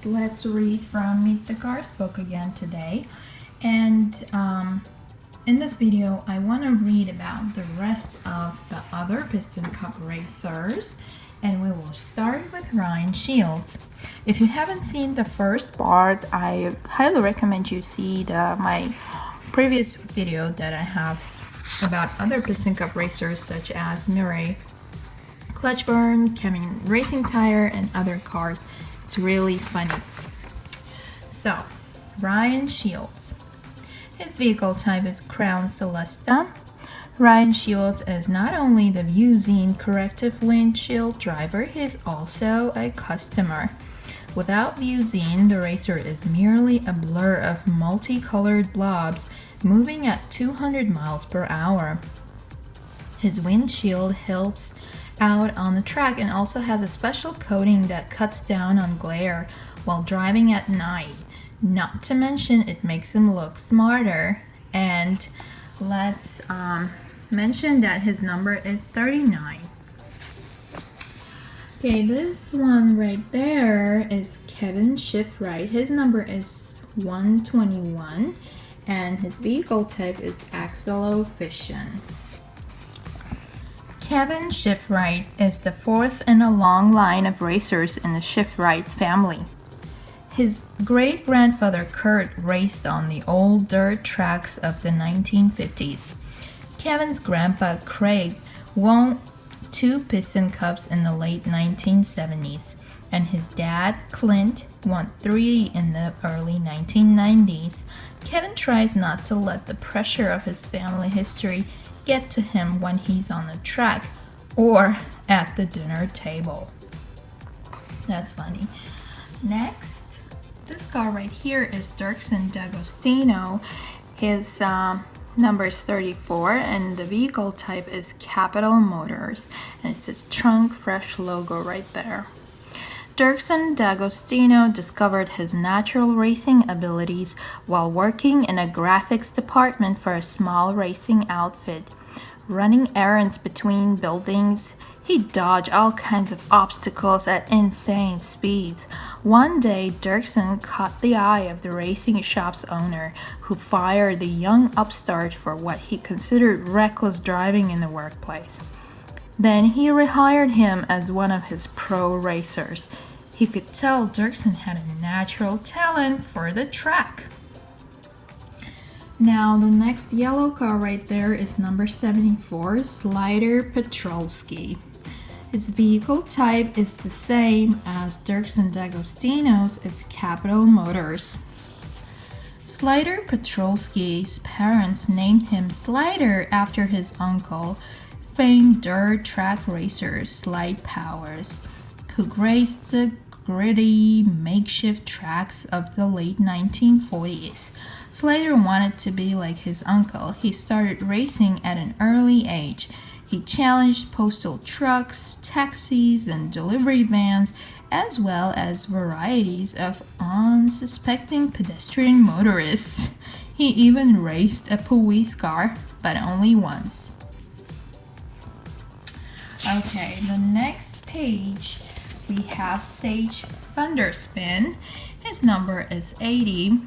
let's read from Meet the Cars book again today. And in this video, I want to read about the rest of the other Piston Cup racers. And we will start with Ryan Shields. If you haven't seen the first part, I highly recommend you see my previous video that I have about other Piston Cup racers such as Murray Clutchburn, Kevin Racing Tire, and other cars. It's really funny. So, Ryan Shields. His vehicle type is Crown Celesta. Ryan Shields is not only the Vuezine corrective windshield driver, he is also a customer. Without Vuezine, the racer is merely a blur of multicolored blobs moving at 200 miles per hour. His windshield helps out on the track and also has a special coating that cuts down on glare while driving at night. Not to mention, it makes him look smarter. And let's mention that his number is 39. Okay, this one right there is Kevin Shiftright. His number is 121 and his vehicle type is Piston. Kevin Shiftright is the fourth in a long line of racers in the Shiftright family. His great-grandfather Kurt raced on the old dirt tracks of the 1950s. Kevin's grandpa Craig won 2 Piston Cups in the late 1970s, and his dad Clint won 3 in the early 1990s. Kevin tries not to let the pressure of his family history get to him when he's on the track or at the dinner table. That's funny. Next, this car right here is Durksen Dagostino. His number is 34 and the vehicle type is Capital Motors, and it says Trunk Fresh logo right there. Durksen Dagostino discovered his natural racing abilities while working in a graphics department for a small racing outfit. Running errands between buildings, he dodged all kinds of obstacles at insane speeds. One day, Durksen caught the eye of the racing shop's owner, who fired the young upstart for what he considered reckless driving in the workplace. Then he rehired him as one of his pro racers. He could tell Durksen had a natural talent for the track. Now the next yellow car right there is number 74, Slider Petroli. His vehicle type is the same as Durksen Dagostino's, it's Capital Motors. Slider Petroli's parents named him Slider after his uncle, famed dirt track racer Slide Powers, who graced the gritty makeshift tracks of the late 1940s. Slider wanted to be like his uncle. He started racing at an early age. He challenged postal trucks, taxis, and delivery vans, as well as varieties of unsuspecting pedestrian motorists. He even raced a police car, but only once. Okay, the next page we have Sage Vanderspin. His number is 80.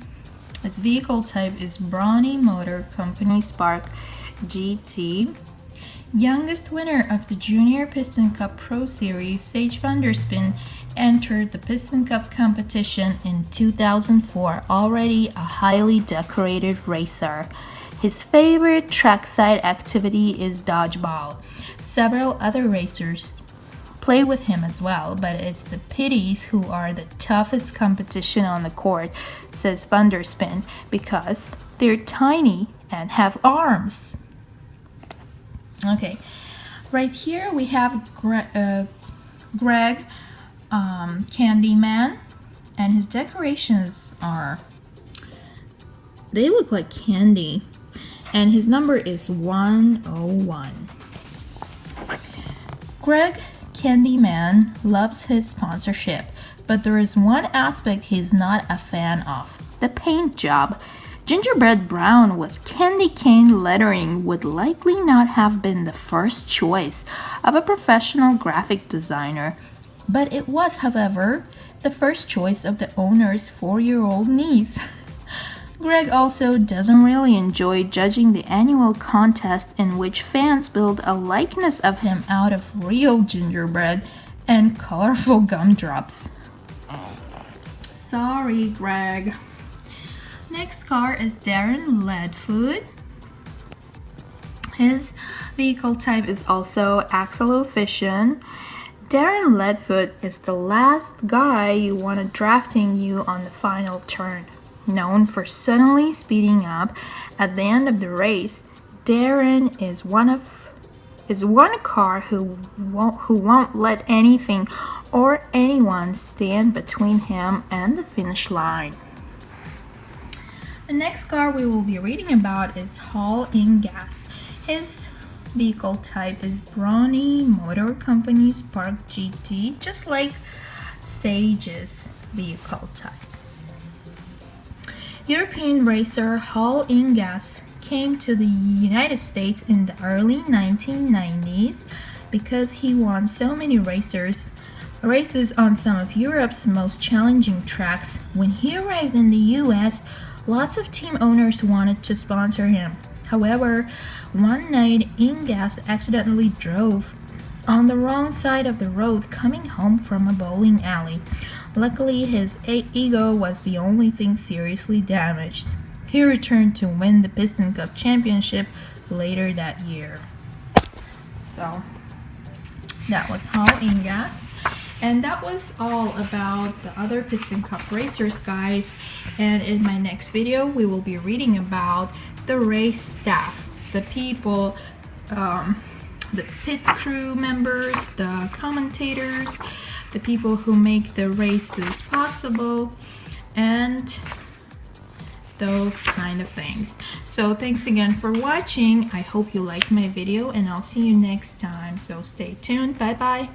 His vehicle type is Brawny Motor Company Spark GT. Youngest winner of the Junior Piston Cup Pro Series, Sage Vanderspin entered the Piston Cup competition in 2004, already a highly decorated racer. His favorite trackside activity is dodgeball. Several other racers play with him as well, but it's the pitties who are the toughest competition on the court, says Vanderspin, because they're tiny and have arms. Okay, right here we have Greg Candyman, and his decorations they look like candy, and his number is 101. Greg Candyman loves his sponsorship, but there is one aspect he's not a fan of: the paint job. Gingerbread brown with candy cane lettering would likely not have been the first choice of a professional graphic designer, but it was, however, the first choice of the owner's 4-year-old niece. Greg also doesn't really enjoy judging the annual contest in which fans build a likeness of him out of real gingerbread and colorful gumdrops. Sorry, Greg. Next car is Darren Leadfoot. His vehicle type is also axle-efficient. Darren Leadfoot is the last guy you want drafting you on the final turn. Known for suddenly speeding up at the end of the race, Darren is one car who won't let anything or anyone stand between him and the finish line. The next car we will be reading about is Ingas. His vehicle type is Brawny Motor Company Spark GT, just like Sage's vehicle type. European racer Ingas came to the United States in the early 1990s because he won so many races on some of Europe's most challenging tracks. When he arrived in the US, lots of team owners wanted to sponsor him. However, one night Ingas accidentally drove on the wrong side of the road coming home from a bowling alley. Luckily, his ego was the only thing seriously damaged. He returned to win the Piston Cup Championship later that year. So, that was Ingas. And that was all about the other Piston Cup racers, guys. And in my next video, we will be reading about the race staff, the people, the pit crew members, the commentators, the people who make the races possible, and those kind of things. So thanks again for watching. I hope you liked my video, and I'll see you next time. So stay tuned. Bye bye.